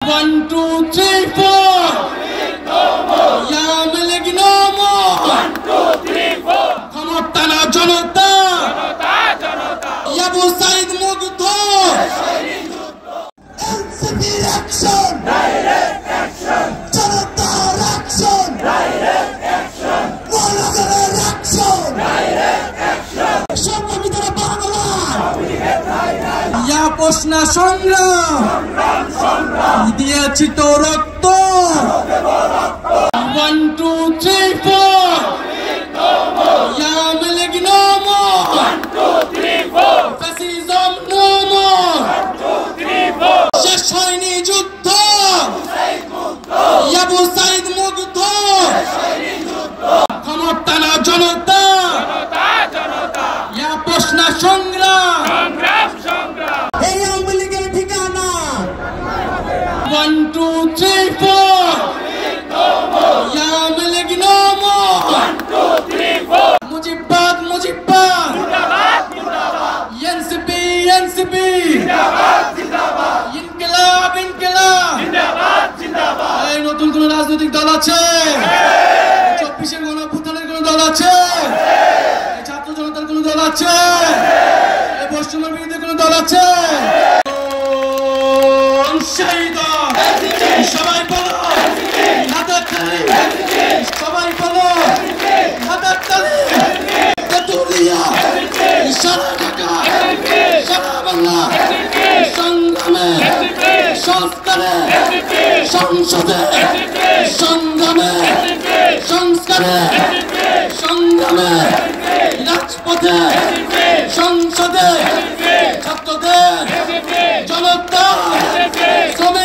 1, 2, 3, 4. Aওয়ামী League no more. 1, 2, 3, 4. ক্ষমতা না জনতা। আবু সাইদ মুগ্ধ। NCP action. Direct action. জনতার action. Direct action. মহানগরের action. Direct action. সংবিধান বাংলা। আপোষ না সংগ্রাম দিয়েছি তো রক্ত 1, 2, 3, 4 Awami League no more 1, 2, 3, 4. Fascism no more 1, 2, 3, 4. শেষ হয়নি যুদ্ধ আবু সাইদ মুগ্ধ ক্ষমতা না জনতা আপোষ না সংগ্রাম এই আওয়ামী লীগের ঠিকানা 1, 2, 3, 4 Awami League no more 1, 2, 3, 4. Mujibbad NCP Inqilab এই নতুন কোন রাজনৈতিক দল আছে 24-এর গণঅভ্যুত্থানের কোন দল আছে এই ছাত্র জনতার কোন দল আছে এই বৈষম্যের বিরুদ্ধে কোন দল আছে সেই দল সবাই বলো হাতের তালি সবাই বলো হাতের তালি তেতুলিয়া সারা ঢাকা সারা বাংলা সংগ্রামে সংস্কারে সংসদে সংগ্রামে সংস্কারে সংগ্রামে রাজপথে সংসদে ছাত্রদের জনতা শ্রমিক